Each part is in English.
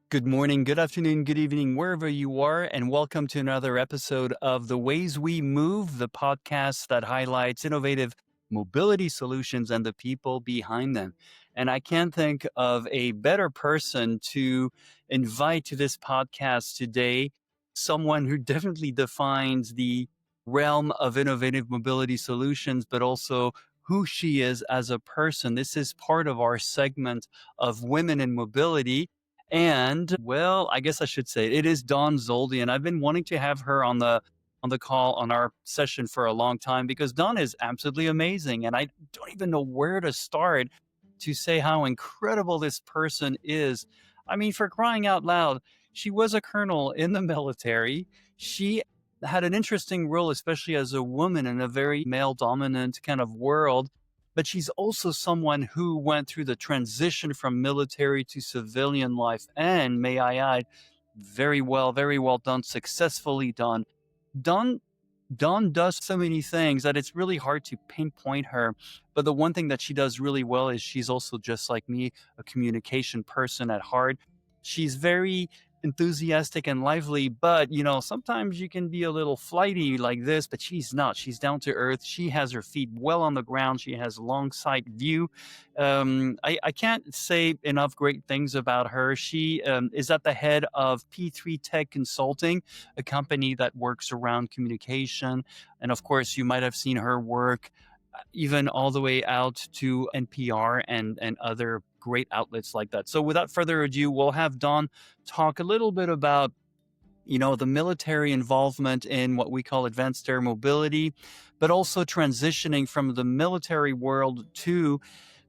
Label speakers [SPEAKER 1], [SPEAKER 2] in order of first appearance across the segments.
[SPEAKER 1] Good morning, good afternoon, good evening, wherever you are, and welcome to another episode of The Ways We Move, the podcast that highlights innovative mobility solutions and the people behind them. And I can't think of a better person to invite to this podcast today, someone who definitely defines the realm of innovative mobility solutions, but also who she is as a person. This is part of our segment of Women in Mobility. And well, I guess I should say it is Dawn Zoldi, and I've been wanting to have her on the call on our session for a long time because Dawn is absolutely amazing, and I don't even know where to start to say how incredible this person is. I mean, for crying out loud, she was a colonel in the military. She had an interesting role, especially as a woman in a very male dominant kind of world, but she's also someone who went through the transition from military to civilian life. And may I add, very well done, successfully done. Dawn, Dawn does so many things that it's really hard to pinpoint her. But the one thing that she does really well is she's also, just like me, a communication person at heart. She's very enthusiastic and lively, but sometimes you can be a little flighty like this, but she's not. She's down to earth. She has her feet well on the ground. She has long sight view. I can't say enough great things about her. She is at the head of P3 Tech Consulting, a company that works around communication. And of course, you might have seen her work even all the way out to NPR and other great outlets like that. So without further ado, we'll have Dawn talk a little bit about the military involvement in what we call advanced air mobility, but also transitioning from the military world to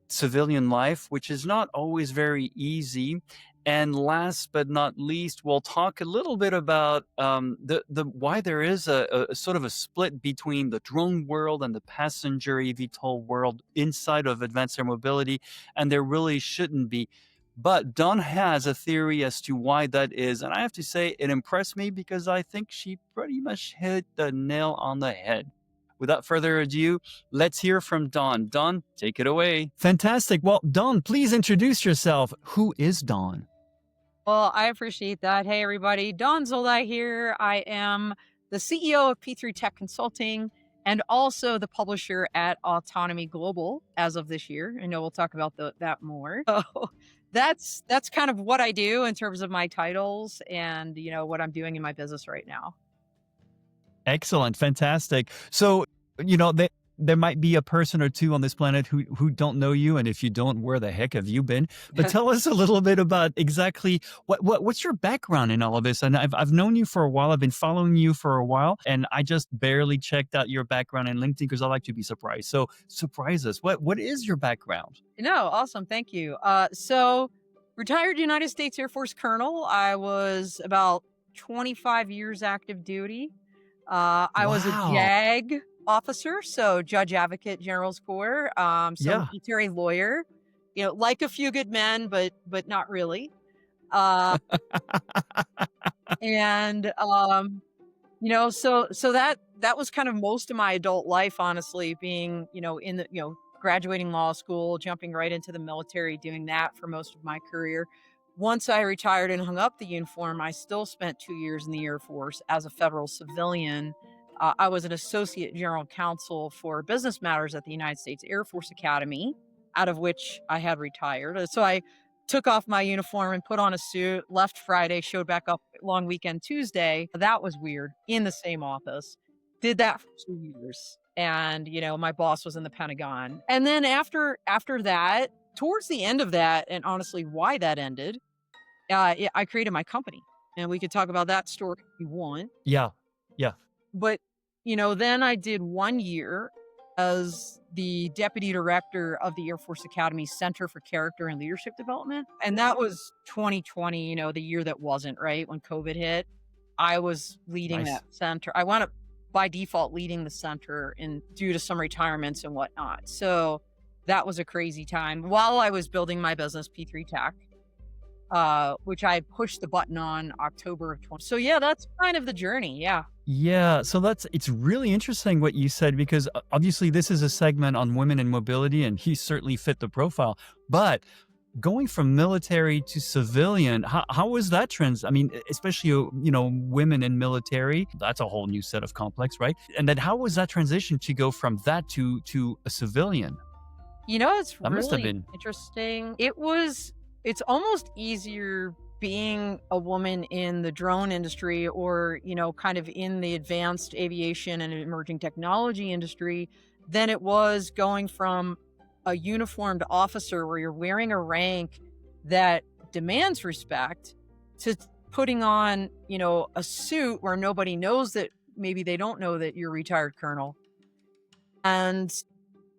[SPEAKER 1] civilian life, which is not always very easy. And last but not least, we'll talk a little bit about the why there is a sort of a split between the drone world and the passenger eVTOL world inside of advanced air mobility, and there really shouldn't be. But Dawn has a theory as to why that is, and I have to say it impressed me because I think she pretty much hit the nail on the head. Without further ado, let's hear from Dawn. Dawn, take it away. Fantastic. Well, Dawn, please introduce yourself. Who is Dawn?
[SPEAKER 2] Well, I appreciate that. Hey, everybody. Dawn Zoldi here. I am the CEO of P3 Tech Consulting and also the publisher at Autonomy Global as of this year. I know we'll talk about that more. So that's kind of what I do in terms of my titles and, what I'm doing in my business right now.
[SPEAKER 1] Excellent. Fantastic. So, there might be a person or two on this planet who don't know you. And if you don't, where the heck have you been? But tell us a little bit about exactly what's your background in all of this. And I've known you for a while. I've been following you for a while. And I just barely checked out your background in LinkedIn because I like to be surprised. So surprise us. What is your background?
[SPEAKER 2] Awesome. Thank you. So retired United States Air Force Colonel. I was about 25 years active duty. I was a
[SPEAKER 1] Wow.
[SPEAKER 2] JAG officer, so Judge Advocate General's Corps,
[SPEAKER 1] Yeah.
[SPEAKER 2] military lawyer, like a few good men, but not really. Uh, and so that was kind of most of my adult life, honestly, being in the graduating law school, jumping right into the military, doing that for most of my career. Once I retired and hung up the uniform, I still spent 2 years in the Air Force as a federal civilian. I was an associate general counsel for business matters at the United States Air Force Academy, out of which I had retired. So I took off my uniform and put on a suit, left Friday, showed back up long weekend Tuesday. That was weird, in the same office. Did that for 2 years. And, my boss was in the Pentagon. And then after that, towards the end of that, and honestly why that ended, I created my company. And we could talk about that story if you want.
[SPEAKER 1] Yeah. Yeah.
[SPEAKER 2] But, then I did 1 year as the deputy director of the Air Force Academy Center for Character and Leadership Development. And that was 2020, the year that wasn't, right? When COVID hit. I was leading
[SPEAKER 1] Nice.
[SPEAKER 2] that center. I wound up by default leading the center due to some retirements and whatnot. So that was a crazy time while I was building my business, P3 Tech, which I pushed the button on October of 20. So yeah, that's kind of the journey. Yeah.
[SPEAKER 1] Yeah, so it's really interesting what you said because obviously this is a segment on women in mobility and he certainly fit the profile. But going from military to civilian, how was that I mean, especially, women in military, that's a whole new set of complex, right? And then how was that transition to go from that to a civilian?
[SPEAKER 2] It's
[SPEAKER 1] That must have
[SPEAKER 2] really
[SPEAKER 1] been.
[SPEAKER 2] interesting. It's almost easier being a woman in the drone industry or, kind of in the advanced aviation and emerging technology industry than it was going from a uniformed officer where you're wearing a rank that demands respect to putting on, a suit where nobody knows that maybe they don't know that you're a retired colonel. And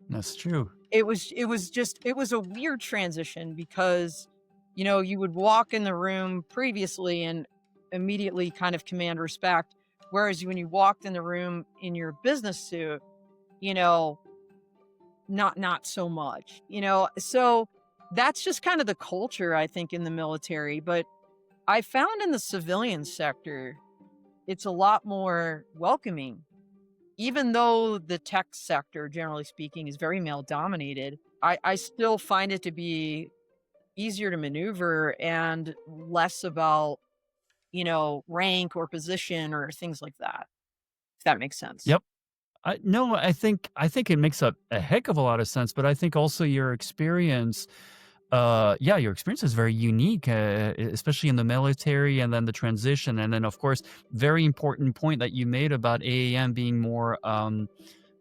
[SPEAKER 1] That's true.
[SPEAKER 2] it was a weird transition because, you would walk in the room previously and immediately kind of command respect. Whereas when you walked in the room in your business suit, you know, not so much, So that's just kind of the culture, I think, in the military. But I found in the civilian sector, it's a lot more welcoming. Even though the tech sector, generally speaking, is very male dominated, I still find it to be easier to maneuver and less about, rank or position or things like that, if that makes sense.
[SPEAKER 1] Yep. No, I think it makes a heck of a lot of sense, but I think also your experience, yeah, your experience is very unique, especially in the military, and then the transition, and then of course, very important point that you made about AAM being more,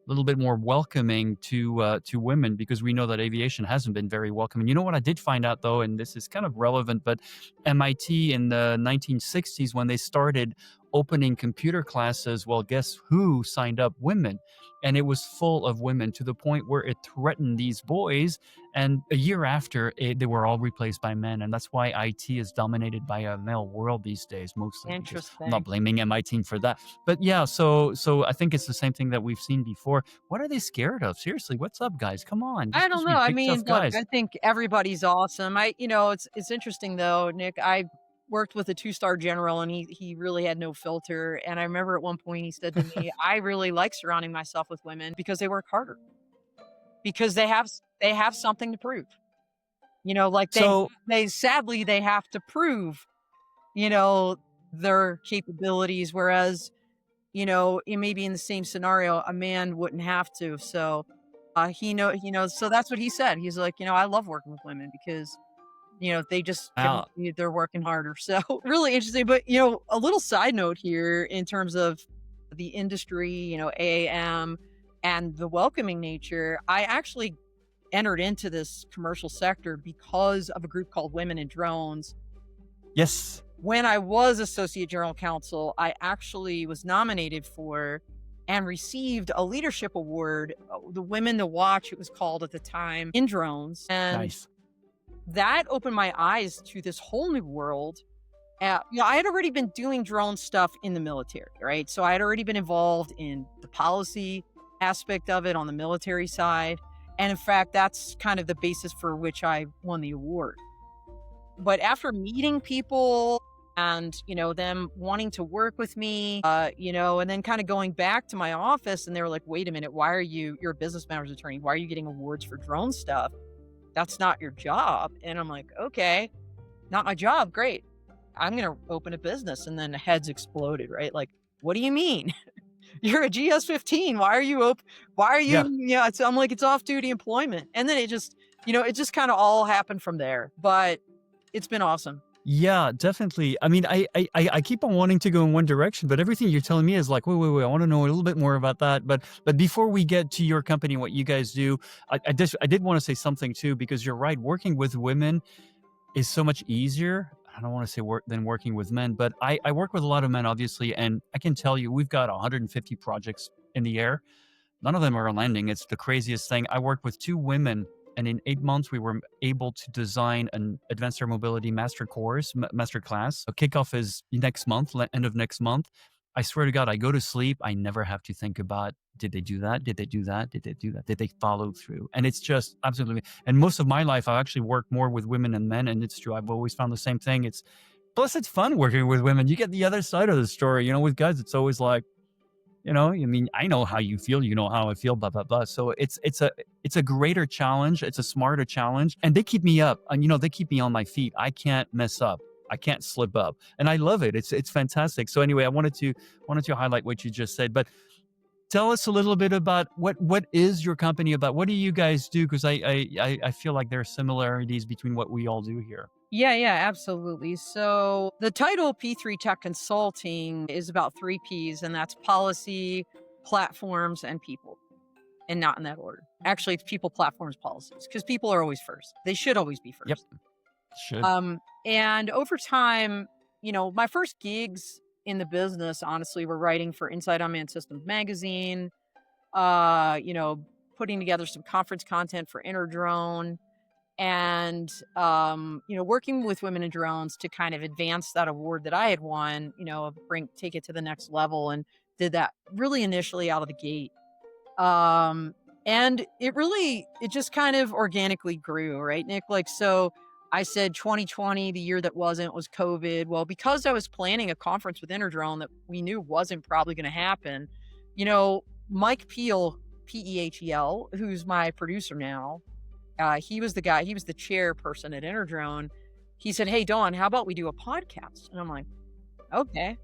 [SPEAKER 1] little bit more welcoming to women, because we know that aviation hasn't been very welcoming. You know what I did find out though, and this is kind of relevant, but MIT in the 1960s, when they started opening computer classes, well, guess who signed up? Women. And it was full of women to the point where it threatened these boys. And a year after, they were all replaced by men. And that's why IT is dominated by a male world these days, mostly, because I'm not
[SPEAKER 2] Interesting.
[SPEAKER 1] blaming MIT for that. But yeah, so I think it's the same thing that we've seen before. What are they scared of? Seriously, what's up, guys? Come on,
[SPEAKER 2] I
[SPEAKER 1] just
[SPEAKER 2] don't
[SPEAKER 1] be
[SPEAKER 2] know. I
[SPEAKER 1] big
[SPEAKER 2] mean,
[SPEAKER 1] tough
[SPEAKER 2] look,
[SPEAKER 1] guys.
[SPEAKER 2] I think everybody's awesome. It's interesting though, Nick. I worked with a two-star general and he really had no filter. And I remember at one point he said to me, I really like surrounding myself with women because they work harder, because they have something to prove. Like
[SPEAKER 1] So
[SPEAKER 2] they sadly they have to prove, you know, their capabilities, whereas, it may be in the same scenario, a man wouldn't have to. So so that's what he said. He's like, I love working with women because, they just
[SPEAKER 1] uh,
[SPEAKER 2] they're working harder. So really interesting. But a little side note here in terms of the industry, AAM and the welcoming nature. I actually entered into this commercial sector because of a group called Women in Drones.
[SPEAKER 1] yes,
[SPEAKER 2] When I was associate general counsel, I actually was nominated for and received a leadership award, the Women to Watch, it was called at the time, in drones. And
[SPEAKER 1] nice.
[SPEAKER 2] that opened my eyes to this whole new world. I had already been doing drone stuff in the military, right? So I had already been involved in the policy aspect of it on the military side. And in fact, that's kind of the basis for which I won the award. But after meeting people and, them wanting to work with me, and then kind of going back to my office and they were like, wait a minute, you're a business matters attorney. Why are you getting awards for drone stuff? That's not your job. And I'm like, okay, not my job. Great. I'm going to open a business. And then the heads exploded, right? Like, what do you mean? You're a GS-15. Why are you Why are you?
[SPEAKER 1] Yeah.
[SPEAKER 2] Yeah. I'm like, it's off duty employment. And then it just kind of all happened from there. But it's been awesome.
[SPEAKER 1] Yeah, definitely. I mean, I keep on wanting to go in one direction, but everything you're telling me is like, wait. I want to know a little bit more about that. But before we get to your company, what you guys do, I did want to say something too, because you're right. Working with women is so much easier. I don't want to say than working with men, but I work with a lot of men, obviously, and I can tell you, we've got 150 projects in the air. None of them are landing. It's the craziest thing. I worked with two women, and in 8 months, we were able to design an advanced air mobility master course, master class. A kickoff is next month, end of next month. I swear to God, I go to sleep. I never have to think about, did they do that? Did they do that? Did they do that? Did they follow through? And it's just absolutely. And most of my life, I actually work more with women and men. And it's true. I've always found the same thing. Plus it's fun working with women. You get the other side of the story. With guys, it's always like, I mean, I know how you feel, you know how I feel, blah, blah, blah. So it's a greater challenge. It's a smarter challenge. And they keep me up and, they keep me on my feet. I can't mess up. I can't slip up. And I love it. It's fantastic. So anyway, I wanted to highlight what you just said, but tell us a little bit about what is your company about? What do you guys do? Because I feel like there are similarities between what we all do here.
[SPEAKER 2] Yeah, yeah, absolutely. So the title P3 Tech Consulting is about three P's, and that's policy, platforms, and people, and not in that order. Actually, it's people, platforms, policies, because people are always first. They should always be
[SPEAKER 1] Yep.
[SPEAKER 2] first.
[SPEAKER 1] Should.
[SPEAKER 2] And over time, my first gigs in the business, honestly, were writing for Inside Unmanned Systems magazine, uh, you know, putting together some conference content for Interdrone, and working with women in drones to kind of advance that award that I had won, take it to the next level, and did that really initially out of the gate. Um, and it just kind of organically grew, right, Nick? Like, so I said 2020, the year that wasn't, was COVID. Well, because I was planning a conference with Interdrone that we knew wasn't probably going to happen, you know, Mike Peel, P-E-H-E-L, who's my producer now, he was the chairperson at Interdrone. He said, "Hey, Dawn, how about we do a podcast?" And I'm like, "Okay.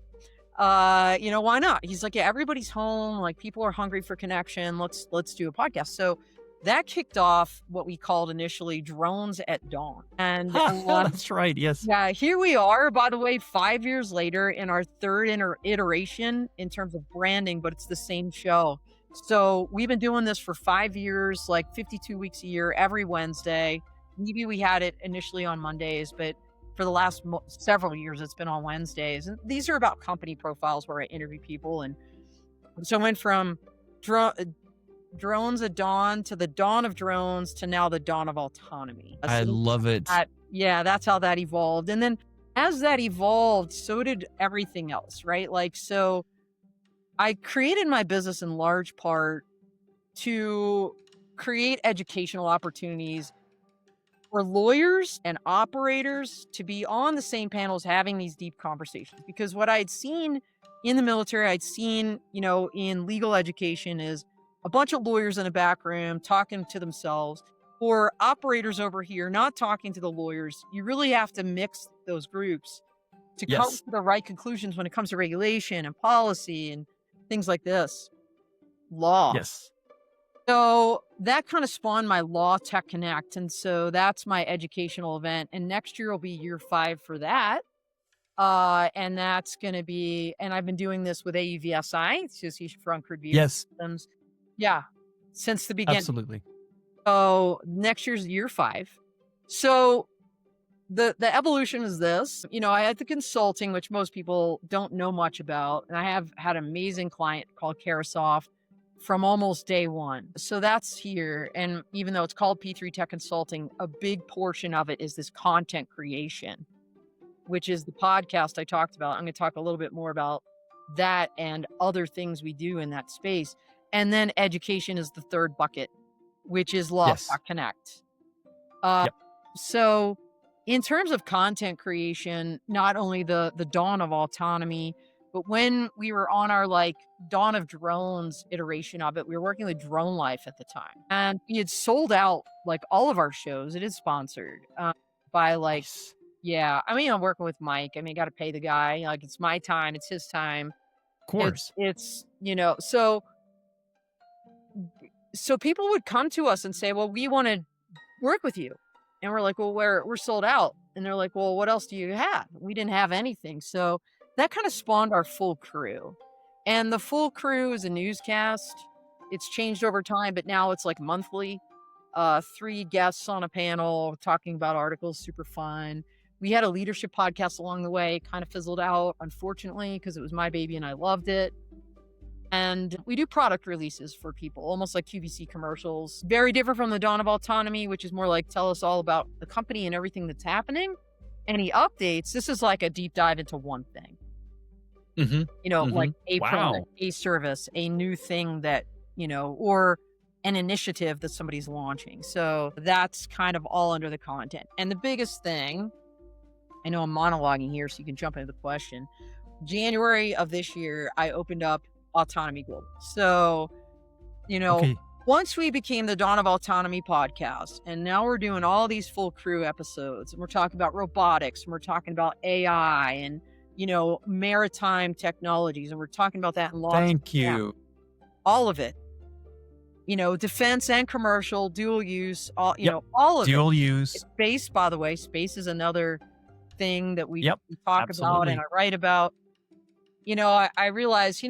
[SPEAKER 2] Why not?" He's like, "Yeah, everybody's home. Like, people are hungry for connection. Let's do a podcast." So that kicked off what we called initially Drones at Dawn. And
[SPEAKER 1] That's right. Yes.
[SPEAKER 2] yeah, here we are, by the way, 5 years later in our third iteration in terms of branding, but it's the same show. So we've been doing this for 5 years, like 52 weeks a year, every Wednesday. Maybe we had it initially on Mondays, but for the last several years, it's been on Wednesdays. And these are about company profiles where I interview people. And so I went from drones at dawn to the dawn of drones to now the dawn of autonomy.
[SPEAKER 1] I love it.
[SPEAKER 2] Yeah, that's how that evolved. And then as that evolved, so did everything else, right? Like, so I created my business in large part to create educational opportunities for lawyers and operators to be on the same panels having these deep conversations. Because what I'd seen in the military, I'd seen, in legal education is a bunch of lawyers in a back room talking to themselves, or operators over here not talking to the lawyers. You really have to mix those groups to come
[SPEAKER 1] Yes.
[SPEAKER 2] to the right conclusions when it comes to regulation and policy and things like this, law.
[SPEAKER 1] Yes.
[SPEAKER 2] So that kind of spawned my Law Tech Connect. And so that's my educational event. And next year will be year 5 for that. And that's going to be, and I've been doing this with AUVSI, Association for Uncrewed Vehicle
[SPEAKER 1] Yes.
[SPEAKER 2] Systems. Yeah, since the beginning.
[SPEAKER 1] Absolutely.
[SPEAKER 2] So next year's year 5. So the evolution is this. I had the consulting, which most people don't know much about. And I have had an amazing client called Carasoft from almost day one. So that's here. And even though it's called P3 Tech Consulting, a big portion of it is this content creation, which is the podcast I talked about. I'm going to talk a little bit more about that and other things we do in that space. And then education is the third bucket, which is Law
[SPEAKER 1] Yes.
[SPEAKER 2] Tech Connect.
[SPEAKER 1] Yep.
[SPEAKER 2] So in terms of content creation, not only the dawn of autonomy, but when we were on our dawn of drones iteration of it, we were working with Drone Life at the time, and we had sold out all of our shows. It is sponsored by
[SPEAKER 1] Nice.
[SPEAKER 2] yeah. I mean, I'm working with Mike. I mean, got to pay the guy. It's my time. It's his time.
[SPEAKER 1] Of course.
[SPEAKER 2] It's so people would come to us and say, "Well, we want to work with you," and we're like, "Well, we're sold out." And they're like, "Well, what else do you have?" We didn't have anything. So that kind of spawned our full crew. And the full crew is a newscast. It's changed over time, but now it's monthly. 3 guests on a panel talking about articles, super fun. We had a leadership podcast along the way, kind of fizzled out, unfortunately, because it was my baby and I loved it. And we do product releases for people, almost like QVC commercials. Very different from the Dawn of Autonomy, which is more like tell us all about the company and everything that's happening. Any updates? This is like a deep dive into one thing. Like a product, a service, a new thing that, or an initiative that somebody's launching. So that's kind of all under the content. And the biggest thing, I know I'm monologuing here, so you can jump into the question. January of this year, I opened up Autonomy Global. So, you know,
[SPEAKER 1] Okay.
[SPEAKER 2] once we became the Dawn of Autonomy podcast, and now we're doing all these full crew episodes, and we're talking about robotics, and we're talking about AI, and, maritime technologies, and we're talking about that in lots of
[SPEAKER 1] Thank you.
[SPEAKER 2] all of it, defense and commercial, dual use,
[SPEAKER 1] Yep.
[SPEAKER 2] all of it.
[SPEAKER 1] Dual use.
[SPEAKER 2] Space, by the way, space is another thing that we
[SPEAKER 1] Yep.
[SPEAKER 2] talk about and
[SPEAKER 1] Absolutely.
[SPEAKER 2] I write about. I realize,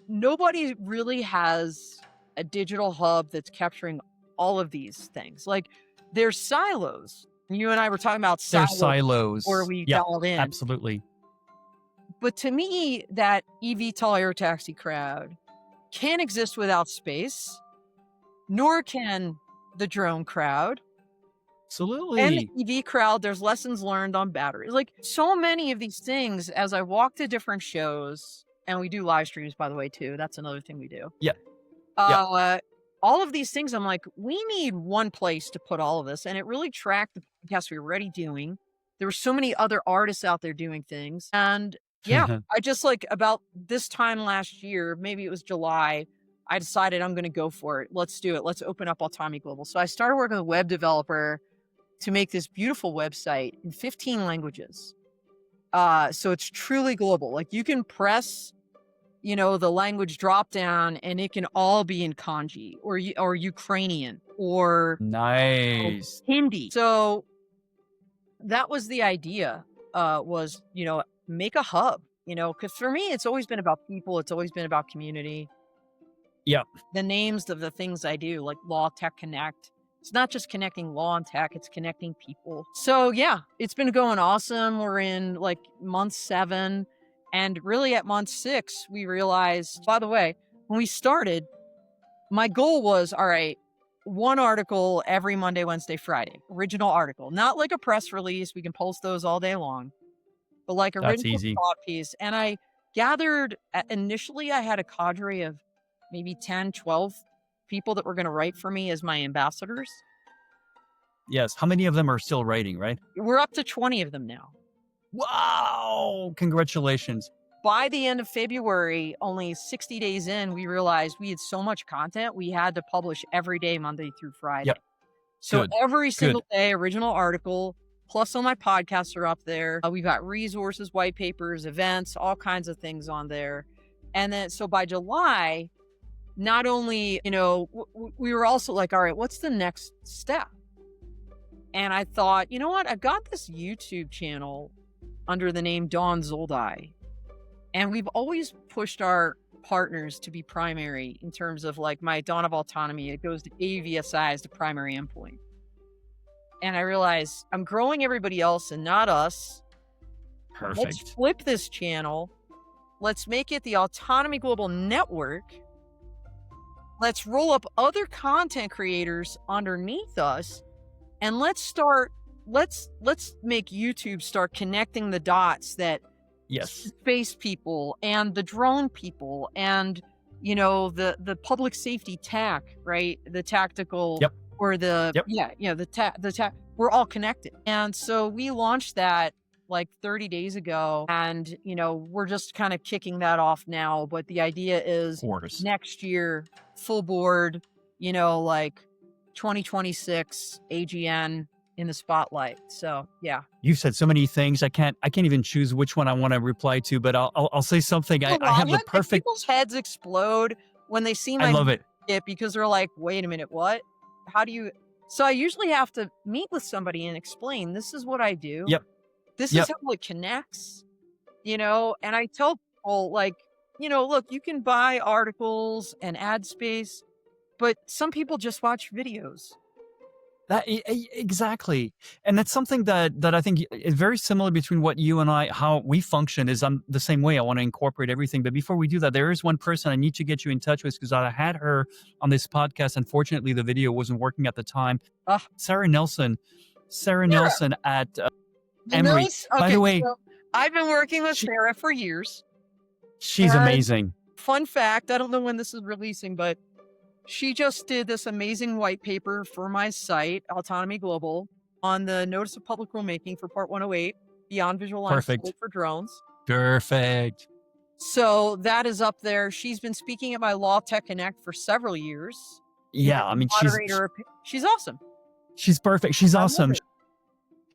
[SPEAKER 2] nobody really has a digital hub that's capturing all of these things. Like, there's silos. You and I were talking about
[SPEAKER 1] There's
[SPEAKER 2] silos before
[SPEAKER 1] silos.
[SPEAKER 2] we
[SPEAKER 1] Yep.
[SPEAKER 2] dialed in.
[SPEAKER 1] Absolutely.
[SPEAKER 2] But to me, that eVTOL air taxi crowd can't exist without space, nor can the drone crowd. And the
[SPEAKER 1] Absolutely.
[SPEAKER 2] EV crowd, there's lessons learned on batteries. Like, so many of these things, as I walk to different shows, and we do live streams, by the way, too. That's another thing we do.
[SPEAKER 1] Yep. Yep.
[SPEAKER 2] All of these things, I'm like, we need one place to put all of this. And it really tracked the podcast we were already doing. There were so many other artists out there doing things. And yeah, I just about this time last year, maybe it was July, I decided I'm going to go for it. Let's do it. Let's open up Autonomy Global. So I started working with a web developer to make this beautiful website in 15 languages. So it's truly global. Like, you can press, the language drop down and it can all be in kanji or Ukrainian or
[SPEAKER 1] Nice.
[SPEAKER 2] Hindi. So that was the idea, was, make a hub, because for me, it's always been about people. It's always been about community.
[SPEAKER 1] Yep.
[SPEAKER 2] The names of the things I do, like Law Tech Connect. It's not just connecting law and tech, it's connecting people. So yeah, it's been going awesome. We're in month 7. And really at month 6, we realized, by the way, when we started, my goal was, all right, one article every Monday, Wednesday, Friday, original article, not like a press release. We can post those all day long, but like a
[SPEAKER 1] That's
[SPEAKER 2] written
[SPEAKER 1] easy.
[SPEAKER 2] thought piece. And I gathered, initially I had a cadre of maybe 10, 12 people that were going to write for me as my ambassadors.
[SPEAKER 1] Yes. How many of them are still writing, right?
[SPEAKER 2] We're up to 20 of them now.
[SPEAKER 1] Wow. Congratulations.
[SPEAKER 2] By the end of February, only 60 days in, we realized we had so much content, we had to publish every day, Monday through Friday.
[SPEAKER 1] Yep.
[SPEAKER 2] So
[SPEAKER 1] Good.
[SPEAKER 2] every single day, original article, plus all my podcasts are up there. We've got resources, white papers, events, all kinds of things on there. And then, so by July, not only, we were also like, all right, what's the next step? And I thought, you know what? I've got this YouTube channel under the name Dawn Zoldi. And we've always pushed our partners to be primary in terms of my Dawn of Autonomy. It goes to AVSI as the primary endpoint. And I realized I'm growing everybody else and not us.
[SPEAKER 1] Perfect.
[SPEAKER 2] Let's flip this channel. Let's make it the Autonomy Global Network. Let's roll up other content creators underneath us. And let's make YouTube start connecting the dots that
[SPEAKER 1] Yes.
[SPEAKER 2] space people and the drone people and, the public safety TAC, right? The tactical
[SPEAKER 1] Yep.
[SPEAKER 2] or the,
[SPEAKER 1] Yep.
[SPEAKER 2] the TAC, we're all connected. And so we launched that 30 days ago and, we're just kind of kicking that off now. But the idea is
[SPEAKER 1] Of course.
[SPEAKER 2] next year, full board, 2026 AGN in the spotlight. So yeah.
[SPEAKER 1] You've said so many things. I can't even choose which one I want to reply to, but I'll say something. I have the perfect.
[SPEAKER 2] People's heads explode when they see my
[SPEAKER 1] I love it.
[SPEAKER 2] because they're like, wait a minute, what? How do you? So I usually have to meet with somebody and explain, this is what I do.
[SPEAKER 1] Yep.
[SPEAKER 2] This
[SPEAKER 1] Yep.
[SPEAKER 2] is how it connects, and I tell people look, you can buy articles and ad space, but some people just watch videos.
[SPEAKER 1] Exactly. And that's something that I think is very similar between what you and I, how we function is I'm the same way. I want to incorporate everything. But before we do that, there is one person I need to get you in touch with because I had her on this podcast. Unfortunately, the video wasn't working at the time. Sarah Nelson at Emory. By the way,
[SPEAKER 2] so I've been working with Sarah for years.
[SPEAKER 1] She's amazing.
[SPEAKER 2] Fun fact, I don't know when this is releasing, but she just did this amazing white paper for my site, Autonomy Global, on the Notice of Public Rulemaking for Part 108, Beyond Visual Line of Sight for Drones.
[SPEAKER 1] Perfect.
[SPEAKER 2] So that is up there. She's been speaking at my Law Tech Connect for several years. You
[SPEAKER 1] Yeah, I
[SPEAKER 2] know,
[SPEAKER 1] mean,
[SPEAKER 2] moderator. She's awesome.
[SPEAKER 1] she's perfect. She's
[SPEAKER 2] I love
[SPEAKER 1] awesome.
[SPEAKER 2] it.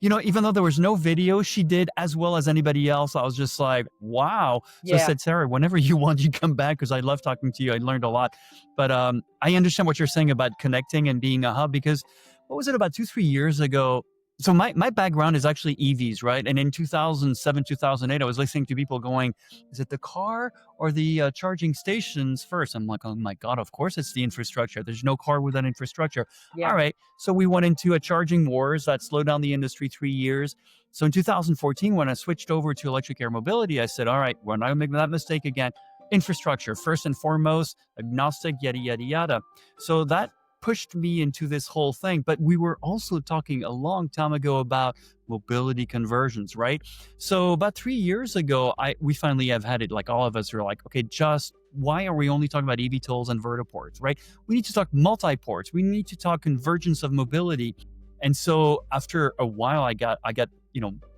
[SPEAKER 1] You know, even though there was no video, she did as well as anybody else. I was just like, wow. So I
[SPEAKER 2] Yeah.
[SPEAKER 1] said, Sarah, whenever you want, you come back because I love talking to you. I learned a lot. But I understand what you're saying about connecting and being a hub because what was it about 2, 3 years ago? So my background is actually EVs, right? And in 2007, 2008, I was listening to people going, is it the car or the charging stations first? I'm like, oh my God, of course it's the infrastructure. There's no car without infrastructure.
[SPEAKER 2] Yeah.
[SPEAKER 1] All right. So we went into a charging wars that slowed down the industry 3 years. So in 2014, when I switched over to electric air mobility, I said, all right, we're not going to make that mistake again. Infrastructure, first and foremost, agnostic, yada, yada, yada. So that pushed me into this whole thing. But we were also talking a long time ago about mobility conversions, right? So about 3 years ago, we finally have had it. Like all of us are like, okay, just why are we only talking about eVTOLs and vertiports, right? We need to talk multi-ports. We need to talk convergence of mobility. And so after a while, I got,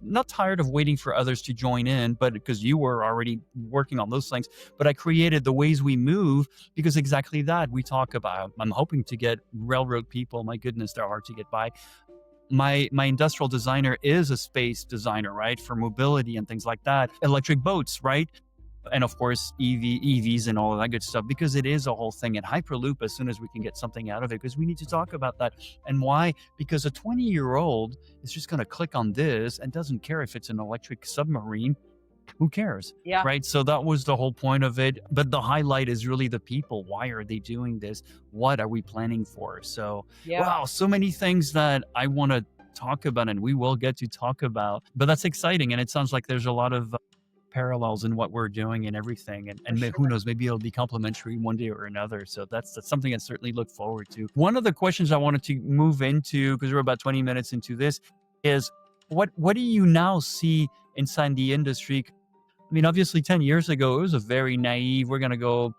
[SPEAKER 1] not tired of waiting for others to join in, but because you were already working on those things, but I created the Ways We Move because exactly that we talk about. I'm hoping to get railroad people. My goodness, they're hard to get by. My industrial designer is a space designer, right? For mobility and things like that. Electric boats, right? And of course, EVs and all of that good stuff, because it is a whole thing. And Hyperloop, as soon as we can get something out of it, because we need to talk about that. And why? Because a 20-year-old is just going to click on this and doesn't care if it's an electric submarine. Who cares?
[SPEAKER 2] Yeah.
[SPEAKER 1] Right. So that was the whole point of it. But the highlight is really the people. Why are they doing this? What are we planning for? So,
[SPEAKER 2] Yeah.
[SPEAKER 1] wow, so many things that I want to talk about and we will get to talk about. But that's exciting. And it sounds like there's a lot of parallels in what we're doing and everything. And
[SPEAKER 2] sure.
[SPEAKER 1] who knows, maybe it'll be complementary one day or another. So that's something I certainly look forward to. One of the questions I wanted to move into, because we're about 20 minutes into this, is what do you now see inside the industry? I mean, obviously 10 years ago, it was a very naive, we're going to go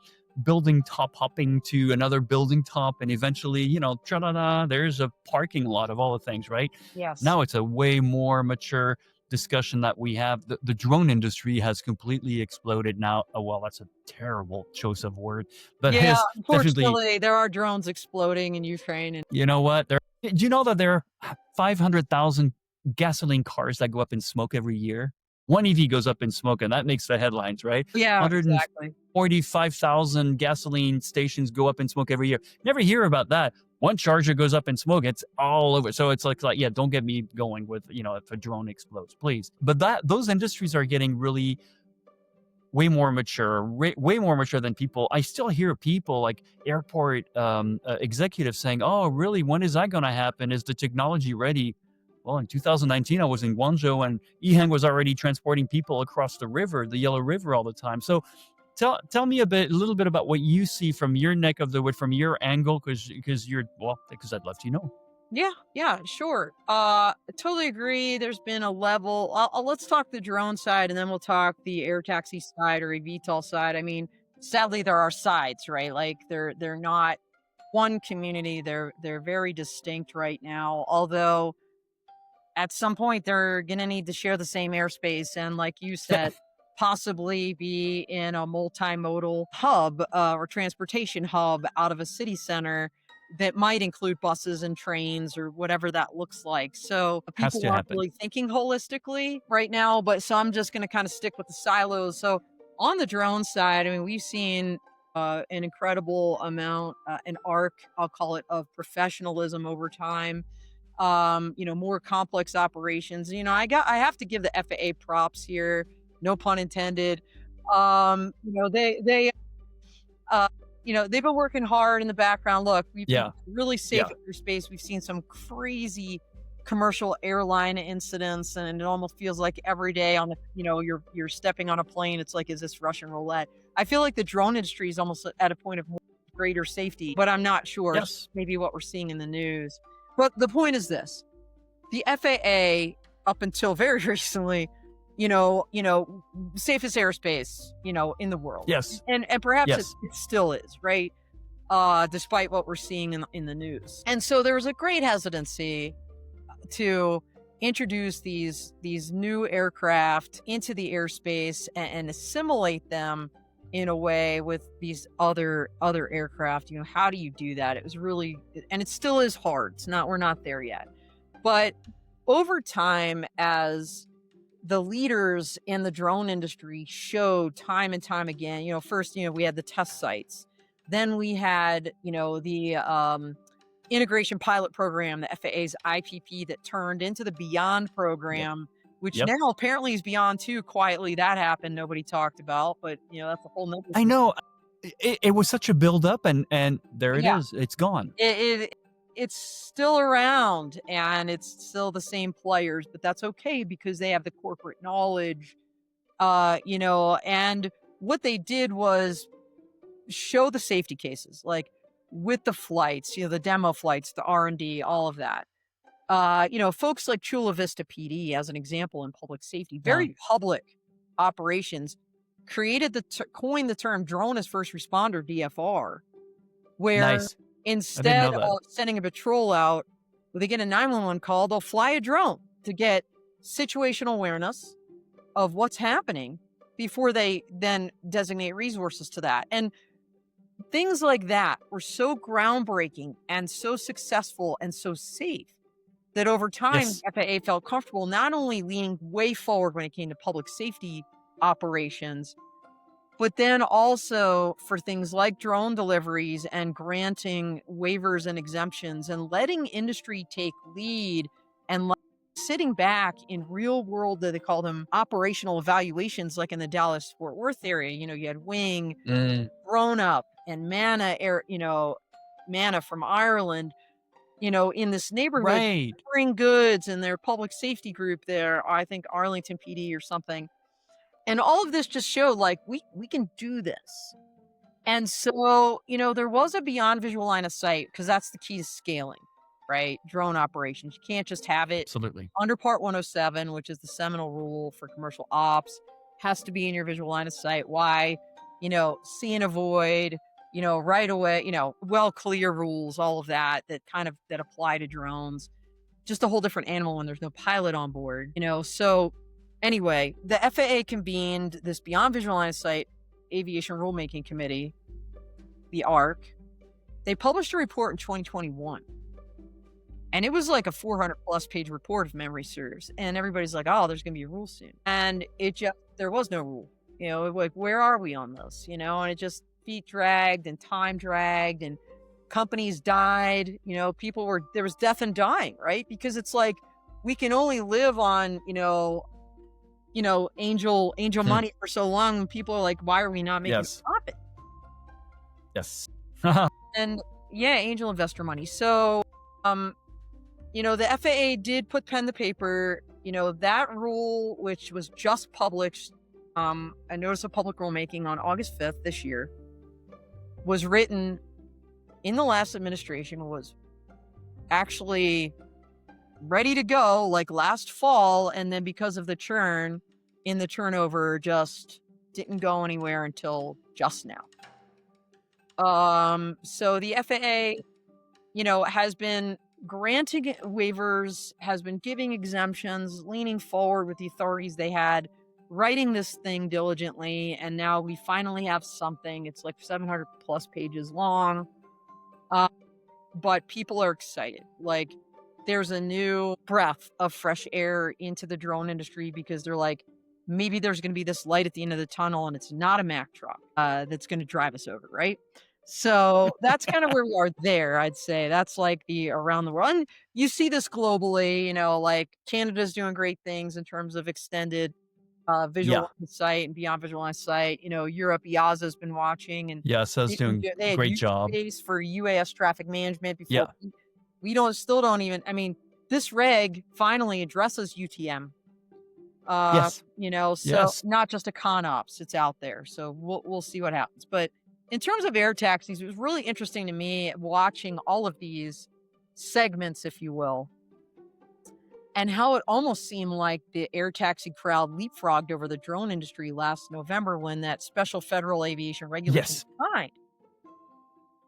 [SPEAKER 1] building top hopping to another building top. And eventually, tra-da-da, there's a parking lot of all the things, right?
[SPEAKER 2] Yes.
[SPEAKER 1] Now it's a way more mature discussion that we have. The drone industry has completely exploded now. Oh, well, that's a terrible choice of word, but
[SPEAKER 2] Yeah,
[SPEAKER 1] has definitely,
[SPEAKER 2] unfortunately, there are drones exploding in Ukraine, and
[SPEAKER 1] you know what? Do you know that there are 500,000 gasoline cars that go up in smoke every year? One EV goes up in smoke, and that makes the headlines, right?
[SPEAKER 2] yeah, exactly.
[SPEAKER 1] 145,000 gasoline stations go up in smoke every year. Never hear about that. One charger goes up in smoke, it's all over. So it's like, yeah, don't get me going with, if a drone explodes, please. But those industries are getting really way more mature, way more mature than people. I still hear people like airport executives saying, oh, really, when is that going to happen? Is the technology ready? Well, in 2019, I was in Guangzhou and EHang was already transporting people across the river, the Yellow River, all the time. So tell me a little bit about what you see from your neck of the wood, from your angle, because I'd love to know.
[SPEAKER 2] Yeah, sure. Totally agree. There's been a level. Let's talk the drone side, and then we'll talk the air taxi side or eVTOL side. I mean, sadly, there are sides, right? Like they're not one community. They're very distinct right now. Although at some point they're gonna need to share the same airspace, and like you said, possibly be in a multimodal hub or transportation hub out of a city center that might include buses and trains or whatever that looks like. So
[SPEAKER 1] Has
[SPEAKER 2] people
[SPEAKER 1] to
[SPEAKER 2] aren't
[SPEAKER 1] happen.
[SPEAKER 2] really thinking holistically right now, but so I'm just going to kind of stick with the silos. So on the drone side, I mean, we've seen an incredible amount, an arc, I'll call it, of professionalism over time. More complex operations. I have to give the FAA props here, no pun intended. Uh, they've been working hard in the background. Look, we've been
[SPEAKER 1] Yeah.
[SPEAKER 2] really safe
[SPEAKER 1] Yeah.
[SPEAKER 2] airspace. We've seen some crazy commercial airline incidents, and it almost feels like every day you're stepping on a plane. It's like, is this Russian roulette? I feel like the drone industry is almost at a point of more greater safety, but I'm not sure.
[SPEAKER 1] Yes.
[SPEAKER 2] Maybe what we're seeing in the news. But the point is this: the FAA, up until very recently, safest airspace, in the world.
[SPEAKER 1] Yes.
[SPEAKER 2] And perhaps
[SPEAKER 1] Yes.
[SPEAKER 2] it still is, right? Despite what we're seeing in the news. And so there was a great hesitancy to introduce these new aircraft into the airspace and assimilate them in a way with these other aircraft. How do you do that? It was really, and it still is hard. We're not there yet. But over time, as the leaders in the drone industry showed time and time again, first, we had the test sites. Then we had, the integration pilot program, the FAA's IPP, that turned into the Beyond
[SPEAKER 1] Yep.
[SPEAKER 2] program, which
[SPEAKER 1] Yep.
[SPEAKER 2] now apparently is Beyond 2. Quietly, that happened. Nobody talked about, but that's a whole nother
[SPEAKER 1] I
[SPEAKER 2] thing.
[SPEAKER 1] know. It was such a buildup, and there it
[SPEAKER 2] Yeah,
[SPEAKER 1] is. It's gone.
[SPEAKER 2] it it's still around and it's still the same players, but that's okay because they have the corporate knowledge, and what they did was show the safety cases, like with the flights, the demo flights, the R&D, all of that. Folks like Chula Vista PD, as an example, in public safety,
[SPEAKER 1] Yeah.
[SPEAKER 2] very public operations, coined the term drone as first responder, DFR, where
[SPEAKER 1] Nice. I didn't
[SPEAKER 2] instead
[SPEAKER 1] know that.
[SPEAKER 2] of sending a patrol out, when they get a 911 call, they'll fly a drone to get situational awareness of what's happening before they then designate resources to that. And things like that were so groundbreaking and so successful and so safe that over time,
[SPEAKER 1] Yes.
[SPEAKER 2] FAA felt comfortable not only leaning way forward when it came to public safety operations, but then also for things like drone deliveries and granting waivers and exemptions and letting industry take lead and sitting back in real world, that they call them operational evaluations, like in the Dallas Fort Worth area. You had Wing,
[SPEAKER 1] Mm,
[SPEAKER 2] Grown Up, and Mana from Ireland, in this neighborhood,
[SPEAKER 1] right.
[SPEAKER 2] delivering goods, and their public safety group there, I think Arlington PD or something. And all of this just showed, like, we can do this. And so, there was a beyond visual line of sight, because that's the key to scaling, right? Drone operations. You can't just have it
[SPEAKER 1] Absolutely.
[SPEAKER 2] under Part 107, which is the seminal rule for commercial ops. Has to be in your visual line of sight. Why? See and avoid, right away, well clear rules, all of that that apply to drones. Just a whole different animal when there's no pilot on board, So anyway, the FAA convened this Beyond Visual Line of Sight Aviation Rulemaking Committee, the ARC. They published a report in 2021. And it was like a 400 plus page report, if memory serves. And everybody's like, oh, there's going to be a rule soon. And there was no rule. Like, where are we on this? And it just feet dragged and time dragged and companies died. There was death and dying, right? Because it's like, we can only live on, angel money for so long. And people are like, why are we not making
[SPEAKER 1] Yes.
[SPEAKER 2] profit?
[SPEAKER 1] Yes.
[SPEAKER 2] And yeah, angel investor money. So, the FAA did put pen to paper. That rule, which was just published, a notice of public rulemaking on August 5th this year, was written in the last administration, was actually ready to go like last fall. And then because of the churn in the turnover, just didn't go anywhere until just now. So the FAA, has been granting waivers, has been giving exemptions, leaning forward with the authorities they had, writing this thing diligently, and now we finally have something. It's like 700 plus pages long, but people are excited. Like, there's a new breath of fresh air into the drone industry, because they're like, maybe there's going to be this light at the end of the tunnel, and it's not a Mack truck that's going to drive us over, right? So that's kind of where we are there, I'd say. That's like the around the world. And you see this globally, like Canada's doing great things in terms of extended visual
[SPEAKER 1] Yeah.
[SPEAKER 2] line of sight and beyond visual line of sight. Europe, EASA's been watching, and
[SPEAKER 1] Yes. I was doing
[SPEAKER 2] they had
[SPEAKER 1] great job.
[SPEAKER 2] Airspace for UAS traffic management before.
[SPEAKER 1] Yeah.
[SPEAKER 2] We still don't even, this reg finally addresses UTM.
[SPEAKER 1] Yes.
[SPEAKER 2] So
[SPEAKER 1] Yes.
[SPEAKER 2] not just a con ops, it's out there. So we'll see what happens. But in terms of air taxis, it was really interesting to me watching all of these segments, if you will, and how it almost seemed like the air taxi crowd leapfrogged over the drone industry last November when that special federal aviation regulation
[SPEAKER 1] Yes.
[SPEAKER 2] was signed.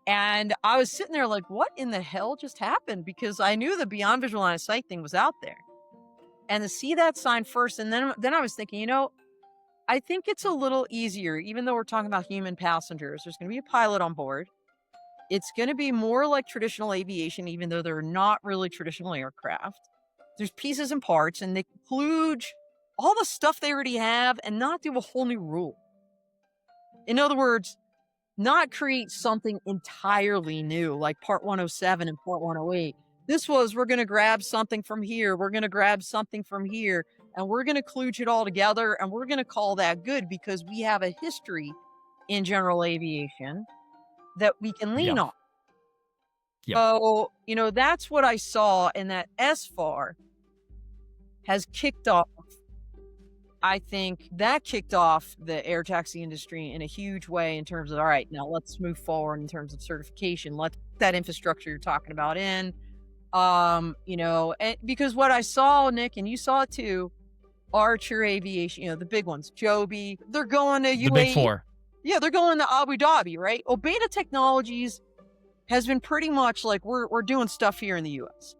[SPEAKER 2] And I was sitting there like, what in the hell just happened? Because I knew the beyond visual line of sight thing was out there. And to see that sign first, and then I was thinking, I think it's a little easier, even though we're talking about human passengers. There's going to be a pilot on board. It's going to be more like traditional aviation, even though they're not really traditional aircraft. There's pieces and parts, and they include all the stuff they already have and not do a whole new rule. In other words, not create something entirely new like Part 107 and Part 108. This was, we're going to grab something from here, we're going to grab something from here, and we're going to kludge it all together, and we're going to call that good because we have a history in general aviation that we can lean
[SPEAKER 1] Yeah.
[SPEAKER 2] on.
[SPEAKER 1] Yep.
[SPEAKER 2] So, that's what I saw, and that SFAR has kicked off. I think that kicked off the air taxi industry in a huge way in terms of, all right, now let's move forward in terms of certification. Let's put that infrastructure you're talking about in, and because what I saw, Nick, and you saw it too, Archer Aviation, the big ones, Joby, they're going to UAE.
[SPEAKER 1] The big four.
[SPEAKER 2] Yeah, they're going to Abu Dhabi, right? Well, Beta Technologies has been pretty much like, we're doing stuff here in the U.S.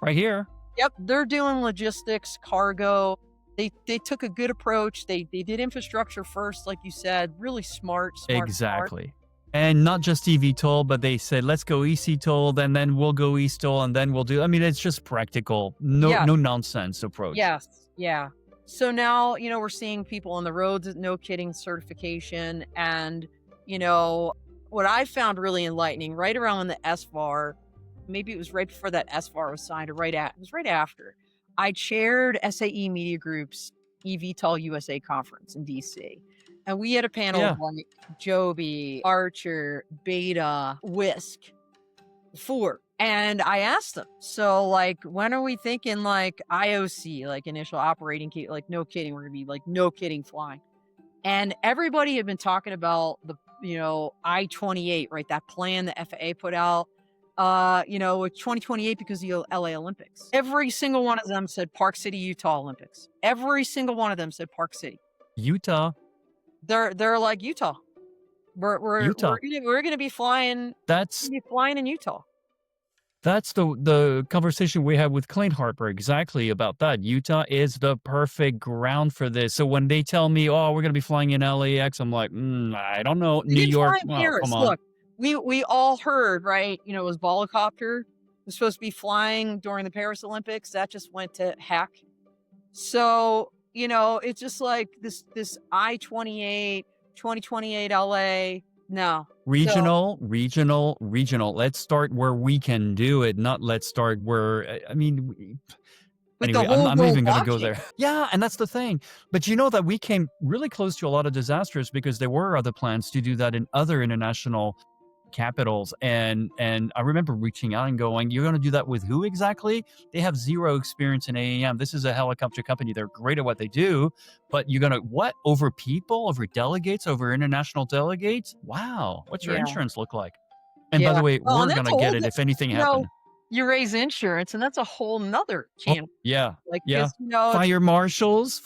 [SPEAKER 1] Right here.
[SPEAKER 2] Yep, they're doing logistics, cargo. They took a good approach. They did infrastructure first, like you said, really smart.
[SPEAKER 1] Exactly. And not just eVTOL, but they said, let's go eCTOL, and then we'll go eSTOL, and then we'll do, it's just practical. No nonsense approach.
[SPEAKER 2] Yes. Yeah. So now, we're seeing people on the roads, no kidding, certification. And, what I found really enlightening right around the SFAR, maybe it was right before that SFAR was signed or it was right after. I chaired SAE Media Group's eVTOL USA conference in DC. And we had a panel of like Joby, Archer, Beta, Whisk, Ford. And I asked them, so like, when are we thinking like IOC, like initial operating, like no kidding, we're going to be like no kidding flying. And everybody had been talking about the, I-28, right? That plan the FAA put out. 2028 because of the LA Olympics. Every single one of them said Park City, Utah Olympics. Every single one of them said Park City.
[SPEAKER 1] Utah.
[SPEAKER 2] They're like Utah.
[SPEAKER 1] Utah.
[SPEAKER 2] We're gonna be flying.
[SPEAKER 1] That's
[SPEAKER 2] in Utah.
[SPEAKER 1] That's the conversation we had with Clint Harper exactly about that. Utah is the perfect ground for this. So when they tell me, oh, we're gonna be flying in LAX, I'm like, I don't know. New York. Come on.
[SPEAKER 2] Look. We all heard, right? It was Volocopter was supposed to be flying during the Paris Olympics. That just went to heck. So, it's just like this I-28, 2028 LA. No.
[SPEAKER 1] Regional. Let's start where we can do it, not let's start where, anyway, I'm even going to go there. Yeah, and that's the thing. But that we came really close to a lot of disasters because there were other plans to do that in other international capitals, and I remember reaching out and going, you're going to do that with who exactly? They have zero experience in AAM. This is a helicopter company. They're great at what they do, but you're going to what? Over people, over delegates, over international delegates? Wow. What's your insurance look like? And by the way, we're going to get it if anything happened.
[SPEAKER 2] You raise insurance, and that's a whole nother channel.
[SPEAKER 1] Fire marshals.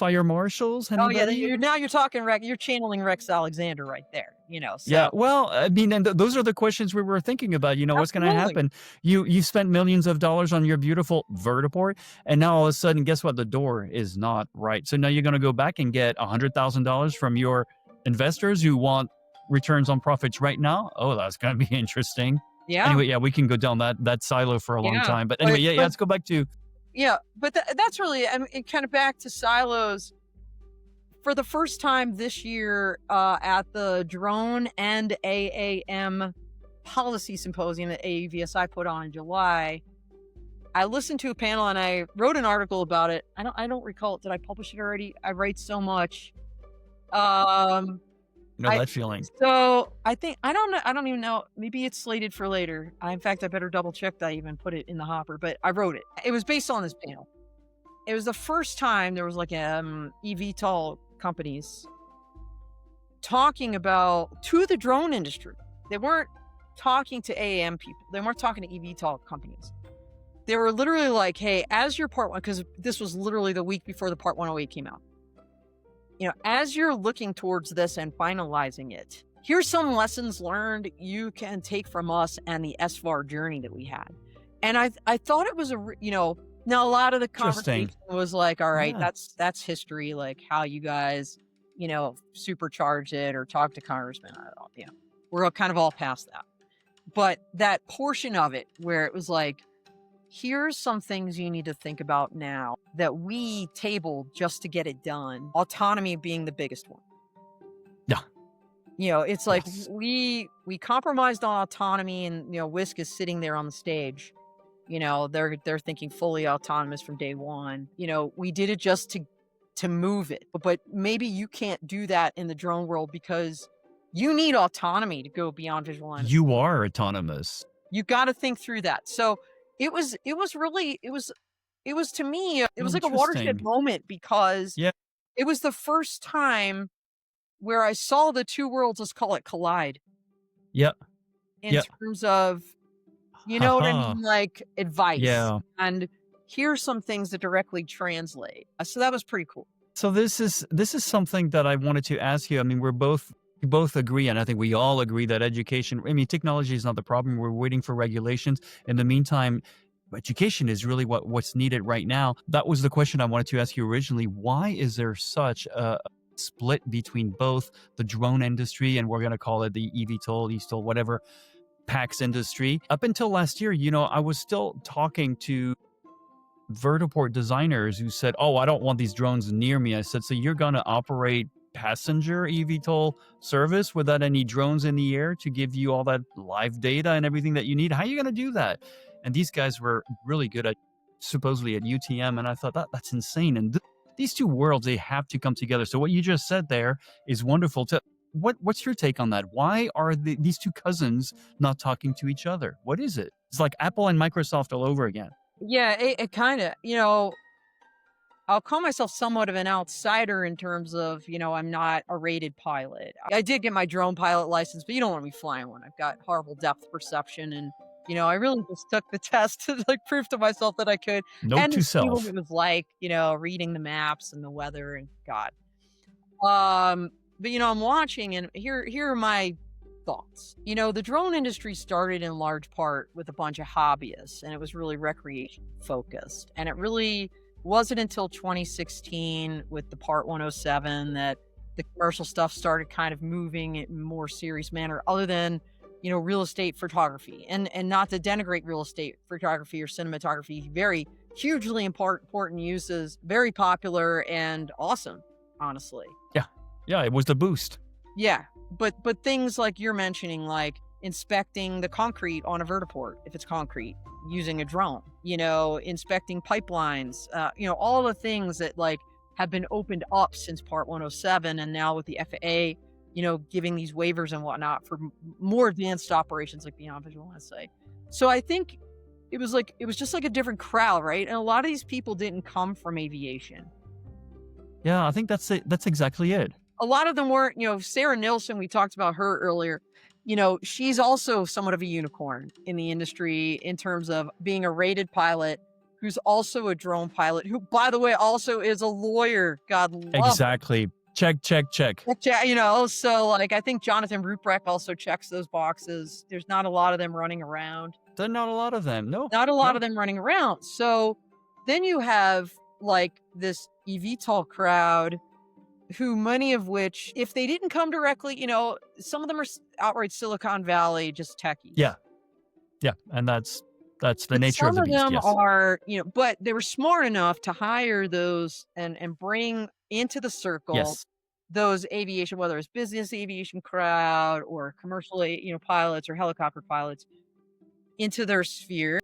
[SPEAKER 1] Anybody?
[SPEAKER 2] Now you're talking you're channeling Rex Alexander right there. So.
[SPEAKER 1] Yeah, well, and those are the questions we were thinking about. What's going to happen? You spent millions of dollars on your beautiful vertiport, and now all of a sudden, guess what? The door is not right. So now you're going to go back and get $100,000 from your investors who want returns on profits right now. Oh, that's going to be interesting.
[SPEAKER 2] Yeah.
[SPEAKER 1] Anyway, we can go down that silo for a long time. But anyway, let's go back to.
[SPEAKER 2] Yeah, but that's really, kind of back to silos. For the first time this year at the Drone and AAM Policy Symposium that AEVSI put on in July, I listened to a panel and I wrote an article about it. I don't recall it. Did I publish it already? I write so much.
[SPEAKER 1] That feeling.
[SPEAKER 2] So I think, I don't even know. Maybe it's slated for later. In fact, I better double check that I even put it in the hopper, but I wrote it. It was based on this panel. It was the first time there was like eVTOL companies talking about to the drone industry. They weren't talking to AAM people. They weren't talking to eVTOL companies. They were literally like, hey, as your Part 1, because this was literally the week before the Part 108 came out. As you're looking towards this and finalizing it, here's some lessons learned you can take from us and the SFAR journey that we had. And I thought it was Now, a lot of the
[SPEAKER 1] Interesting.
[SPEAKER 2] conversation was like, all right,
[SPEAKER 1] Yeah.
[SPEAKER 2] that's history, like how you guys, supercharge it or talk to congressmen. I don't, we're all kind of all past that. But that portion of it where it was like, here's some things you need to think about now that we tabled just to get it done. Autonomy being the biggest one.
[SPEAKER 1] Yeah.
[SPEAKER 2] It's like
[SPEAKER 1] Yes.
[SPEAKER 2] we compromised on autonomy, and Whisk is sitting there on the stage. They're thinking fully autonomous from day one. We did it just to move it. But maybe you can't do that in the drone world because you need autonomy to go beyond visual line of sight.
[SPEAKER 1] You are autonomous.
[SPEAKER 2] You got to think through that. So it was to me, it was like a watershed
[SPEAKER 1] Interesting.
[SPEAKER 2] moment because
[SPEAKER 1] Yeah.
[SPEAKER 2] it was the first time where I saw the two worlds, let's call it, collide
[SPEAKER 1] Yeah.
[SPEAKER 2] in
[SPEAKER 1] Yeah.
[SPEAKER 2] terms of, you know what I
[SPEAKER 1] Haha.
[SPEAKER 2] mean, like advice,
[SPEAKER 1] Yeah.
[SPEAKER 2] and here's some things that directly translate. So that was pretty cool.
[SPEAKER 1] So this is something that I wanted to ask you. I mean, we both agree, and I think we all agree that education. I mean, technology is not the problem. We're waiting for regulations. In the meantime, education is really what's needed right now. That was the question I wanted to ask you originally. Why is there such a split between both the drone industry and we're going to call it the eVTOL, eVTOL, whatever, PAX industry? Up until last year, I was still talking to vertiport designers who said, "Oh, I don't want these drones near me." I said, "So you're going to operate passenger eVTOL service without any drones in the air to give you all that live data and everything that you need? How are you going to do that?" And these guys were really good at, supposedly, at UTM, and I thought that's insane. And these two worlds, they have to come together. So what you just said there is wonderful. What's your take on that? Why are these two cousins not talking to each other? What is it? It's like Apple and Microsoft all over again.
[SPEAKER 2] Yeah, it kind of, I'll call myself somewhat of an outsider in terms of, I'm not a rated pilot. I did get my drone pilot license, but you don't want me flying one. I've got horrible depth perception, and I really just took the test to like prove to myself that I could
[SPEAKER 1] Note
[SPEAKER 2] and to
[SPEAKER 1] to
[SPEAKER 2] see what
[SPEAKER 1] self.
[SPEAKER 2] it was like, reading the maps and the weather and God. But I'm watching, and here are my thoughts. The drone industry started in large part with a bunch of hobbyists, and it was really recreation focused. And it really wasn't until 2016 with the Part 107 that the commercial stuff started kind of moving in a more serious manner, other than, real estate photography. And not to denigrate real estate photography or cinematography, very hugely important uses, very popular and awesome, honestly.
[SPEAKER 1] Yeah. Yeah, it was the boost.
[SPEAKER 2] Yeah, but things like you're mentioning, like inspecting the concrete on a vertiport, if it's concrete, using a drone, inspecting pipelines, all the things that like have been opened up since Part 107, and now with the FAA, giving these waivers and whatnot for more advanced operations like beyond visual line of sight. So I think it was just like a different crowd, right? And a lot of these people didn't come from aviation.
[SPEAKER 1] Yeah, I think that's it. That's exactly it.
[SPEAKER 2] A lot of them weren't, Sarah Nilsson, we talked about her earlier. She's also somewhat of a unicorn in the industry in terms of being a rated pilot who's also a drone pilot, who, by the way, also is a lawyer. God love her.
[SPEAKER 1] Exactly. Check, check, check.
[SPEAKER 2] So like I think Jonathan Ruprecht also checks those boxes. There's not a lot of them running around.
[SPEAKER 1] There are not a lot of them. No.
[SPEAKER 2] Not a lot
[SPEAKER 1] No.
[SPEAKER 2] of them running around. So then you have like this eVTOL crowd, who many of which, if they didn't come directly, some of them are outright Silicon Valley, just techies.
[SPEAKER 1] Yeah. Yeah. And that's the
[SPEAKER 2] But
[SPEAKER 1] nature of
[SPEAKER 2] some
[SPEAKER 1] the
[SPEAKER 2] of
[SPEAKER 1] beast.
[SPEAKER 2] them
[SPEAKER 1] Yes.
[SPEAKER 2] are, but they were smart enough to hire those and bring into the circle
[SPEAKER 1] Yes.
[SPEAKER 2] those aviation, whether it's business aviation crowd or commercial, pilots or helicopter pilots, into their sphere.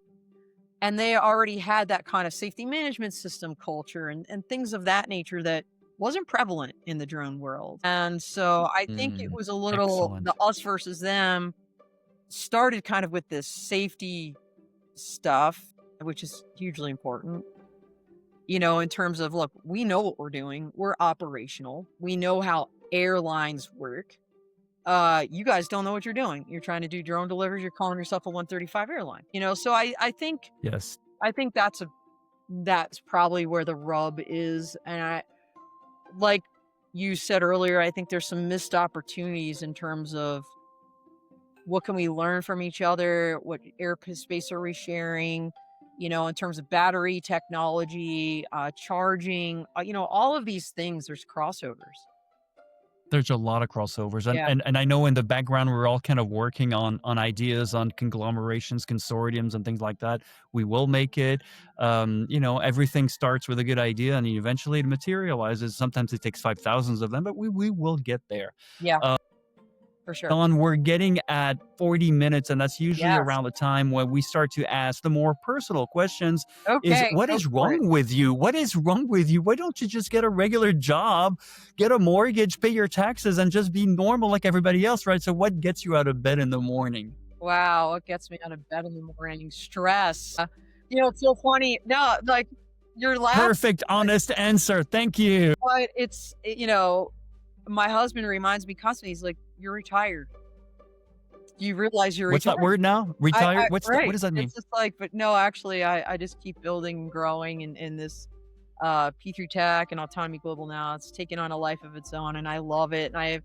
[SPEAKER 2] And they already had that kind of safety management system culture and things of that nature that wasn't prevalent in the drone world. And so I think it was a little,
[SPEAKER 1] Excellent.
[SPEAKER 2] the us versus them started kind of with this safety stuff, which is hugely important, in terms of, look, we know what we're doing. We're operational. We know how airlines work. You guys don't know what you're doing. You're trying to do drone deliveries. You're calling yourself a 135 airline, so I think
[SPEAKER 1] Yes.
[SPEAKER 2] that's probably where the rub is. And like you said earlier, I think there's some missed opportunities in terms of what can we learn from each other? What airspace are we sharing? in terms of battery technology, charging, all of these things, there's crossovers.
[SPEAKER 1] There's a lot of crossovers, and
[SPEAKER 2] Yeah.
[SPEAKER 1] and I know in the background we're all kind of working on ideas, on conglomerations, consortiums, and things like that. We will make it. Everything starts with a good idea, and eventually it materializes. Sometimes it takes 5,000s of them, but we will get there.
[SPEAKER 2] Yeah, for sure.
[SPEAKER 1] Don, we're getting at 40 minutes, and that's usually
[SPEAKER 2] Yes.
[SPEAKER 1] around the time when we start to ask the more personal questions. Is
[SPEAKER 2] Okay,
[SPEAKER 1] what
[SPEAKER 2] go
[SPEAKER 1] is
[SPEAKER 2] for it.
[SPEAKER 1] wrong with you? What is wrong with you? Why don't you just get a regular job, get a mortgage, pay your taxes, and just be normal like everybody else, right? So what gets you out of bed in the morning?
[SPEAKER 2] Wow, what gets me out of bed in the morning? Stress. It's so funny. No, like, you're laughing,
[SPEAKER 1] Perfect, honest answer. Thank you.
[SPEAKER 2] but my husband reminds me constantly, he's like, "You're retired. Do you realize you're
[SPEAKER 1] What's that
[SPEAKER 2] retired?"
[SPEAKER 1] word now?
[SPEAKER 2] I
[SPEAKER 1] Retired? What's that? What
[SPEAKER 2] right.
[SPEAKER 1] does that mean?
[SPEAKER 2] It's just like, but no, actually, I just keep building and growing in this, P3 Tech and Autonomy Global now. It's taken on a life of its own, and I love it, and I have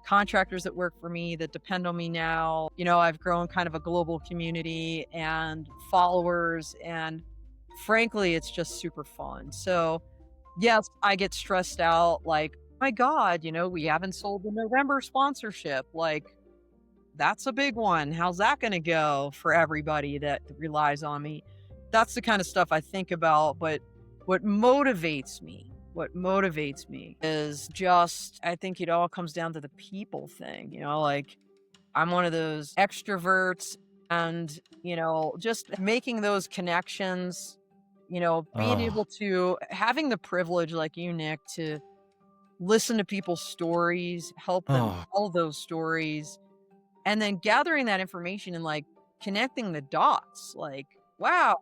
[SPEAKER 2] contractors that work for me that depend on me now. I've grown kind of a global community and followers, and frankly, it's just super fun. So, yes, I get stressed out, like, "My God, we haven't sold the November sponsorship." Like, that's a big one. How's that gonna go for everybody that relies on me? That's the kind of stuff I think about, but what motivates me is just, I think it all comes down to the people thing, like, I'm one of those extroverts, and, just making those connections, being
[SPEAKER 1] Oh,
[SPEAKER 2] able to having the privilege like you, Nick, to listen to people's stories, help them
[SPEAKER 1] oh,
[SPEAKER 2] tell those stories, and then gathering that information and, like, connecting the dots, like, wow,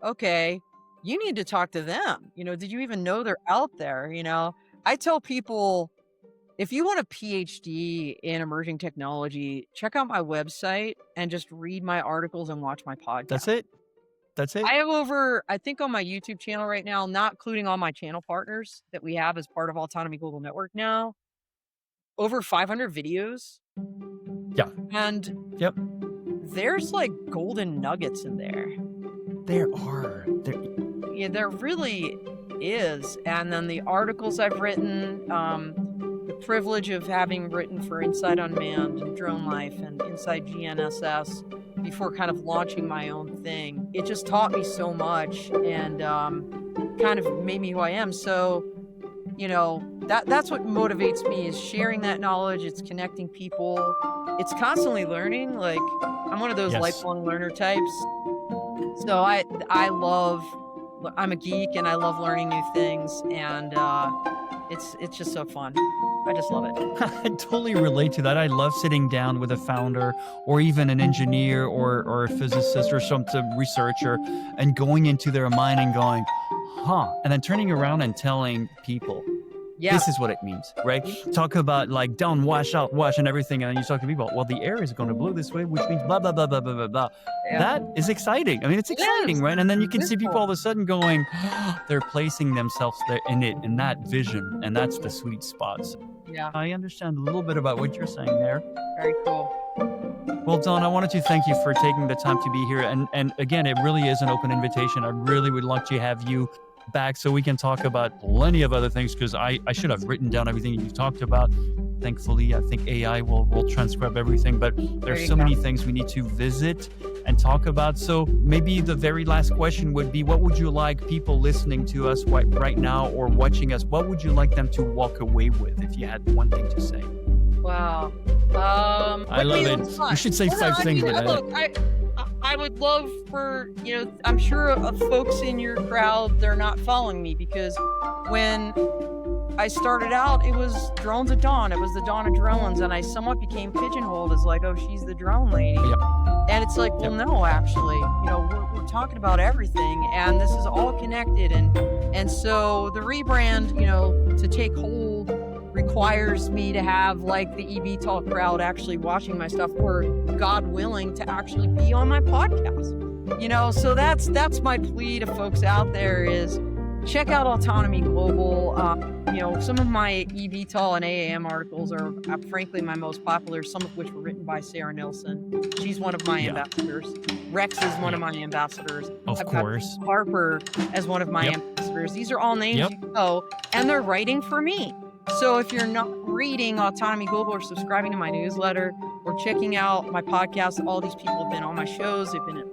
[SPEAKER 2] okay, you need to talk to them. Did you even know they're out there? I tell people, if you want a PhD in emerging technology, check out my website and just read my articles and watch my
[SPEAKER 1] that's
[SPEAKER 2] podcast.
[SPEAKER 1] it. That's it.
[SPEAKER 2] I have over, I think on my YouTube channel right now, not including all my channel partners that we have as part of Autonomy Global Network now, over 500 videos.
[SPEAKER 1] Yeah.
[SPEAKER 2] And
[SPEAKER 1] Yep.
[SPEAKER 2] there's like golden nuggets in there.
[SPEAKER 1] There are.
[SPEAKER 2] Yeah, there really is. And then the articles I've written, the privilege of having written for Inside Unmanned and Drone Life and Inside GNSS before kind of launching my own thing. It just taught me so much, and kind of made me who I am. So, that's what motivates me, is sharing that knowledge. It's connecting people. It's constantly learning. Like, I'm one of those
[SPEAKER 1] Yes.
[SPEAKER 2] lifelong learner types. So I'm a geek, and I love learning new things, and it's just so fun. I just love it.
[SPEAKER 1] I totally relate to that. I love sitting down with a founder or even an engineer or a physicist or some researcher and going into their mind and going, huh, and then turning around and telling people,
[SPEAKER 2] Yeah.
[SPEAKER 1] this is what it means, right? Talk about like down, wash out, wash and everything. And then you talk to people, well, the air is going to blow this way, which means blah, blah, blah, blah, blah, blah, blah.
[SPEAKER 2] Yeah.
[SPEAKER 1] That is exciting. I mean, it's
[SPEAKER 2] It
[SPEAKER 1] exciting,
[SPEAKER 2] is.
[SPEAKER 1] right? And then you can
[SPEAKER 2] It
[SPEAKER 1] see
[SPEAKER 2] is
[SPEAKER 1] people
[SPEAKER 2] cool.
[SPEAKER 1] all of a sudden going, they're placing themselves there in that vision. And that's the sweet spots.
[SPEAKER 2] Yeah.
[SPEAKER 1] I understand a little bit about what you're saying there.
[SPEAKER 2] Very cool.
[SPEAKER 1] Well, Dawn, I wanted to thank you for taking the time to be here. And again, it really is an open invitation. I really would like to have you back so we can talk about plenty of other things, because I should have written down everything you've talked about. Thankfully, I think AI will transcribe everything, but
[SPEAKER 2] There
[SPEAKER 1] there's
[SPEAKER 2] you
[SPEAKER 1] so
[SPEAKER 2] go.
[SPEAKER 1] many things we need to visit and talk about. So maybe the very last question would be, what would you like people listening to us right now or watching us, what would you like them to walk away with if you had one thing to say?
[SPEAKER 2] Wow.
[SPEAKER 1] I love it. You should say
[SPEAKER 2] Well, no,
[SPEAKER 1] 5 things. But
[SPEAKER 2] look, I would love for, I'm sure of folks in your crowd, they're not following me, because when I started out, it was Drones at Dawn. It was the dawn of drones, and I somewhat became pigeonholed as like, oh, she's the drone lady.
[SPEAKER 1] Yep.
[SPEAKER 2] And it's like, well, no, actually, we're talking about everything, and this is all connected, and so the rebrand, to take hold requires me to have like the eVTOL crowd actually watching my stuff, or God willing to actually be on my podcast. So that's my plea to folks out there is, check out Autonomy Global. Some of my eVTOL and AAM articles are frankly my most popular, some of which were written by Sarah Nilsson. She's one of my
[SPEAKER 1] Yeah.
[SPEAKER 2] ambassadors. Rex is one of
[SPEAKER 1] Yeah.
[SPEAKER 2] my ambassadors.
[SPEAKER 1] Of
[SPEAKER 2] I've got
[SPEAKER 1] course.
[SPEAKER 2] Harper as one of my
[SPEAKER 1] Yep.
[SPEAKER 2] ambassadors. These are all names
[SPEAKER 1] Yep.
[SPEAKER 2] you know, and they're writing for me. So if you're not reading Autonomy Global or subscribing to my newsletter or checking out my podcast, all these people have been on my shows. They've been,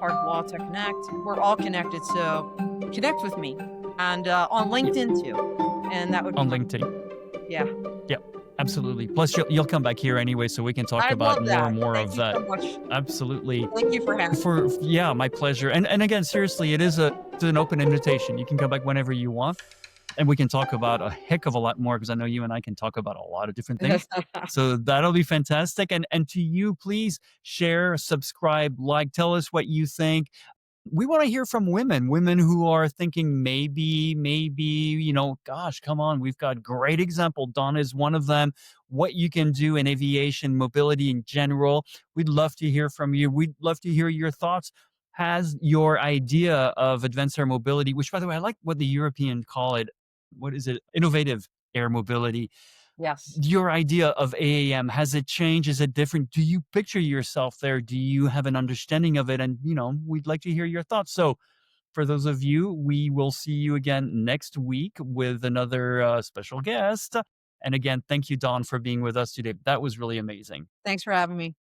[SPEAKER 2] part of Law Tech Connect. We're all connected. So connect with me and on
[SPEAKER 1] Yeah.
[SPEAKER 2] LinkedIn too. And that would be
[SPEAKER 1] On
[SPEAKER 2] my,
[SPEAKER 1] LinkedIn.
[SPEAKER 2] yeah.
[SPEAKER 1] Yep. Absolutely. Plus, you'll come back here anyway, so we can talk
[SPEAKER 2] I
[SPEAKER 1] about
[SPEAKER 2] love
[SPEAKER 1] more
[SPEAKER 2] that.
[SPEAKER 1] and more
[SPEAKER 2] Thank
[SPEAKER 1] of
[SPEAKER 2] you
[SPEAKER 1] that.
[SPEAKER 2] so much.
[SPEAKER 1] Absolutely.
[SPEAKER 2] Thank you for having me.
[SPEAKER 1] For Yeah, my pleasure. And again, seriously, it's an open invitation. You can come back whenever you want, and we can talk about a heck of a lot more because I know you and I can talk about a lot of different things. So that'll be fantastic. And to you, please share, subscribe, like, tell us what you think. We want to hear from women who are thinking maybe, gosh, come on, we've got great example. Dawn is one of them. What you can do in aviation, mobility in general. We'd love to hear from you. We'd love to hear your thoughts. Has your idea of advanced air mobility, which by the way, I like what the European call it. What is it? Innovative air mobility.
[SPEAKER 2] Yes.
[SPEAKER 1] Your idea of AAM, has it changed? Is it different? Do you picture yourself there? Do you have an understanding of it? And, we'd like to hear your thoughts. So, for those of you, we will see you again next week with another special guest. And again, thank you, Dawn, for being with us today. That was really amazing.
[SPEAKER 2] Thanks for having me.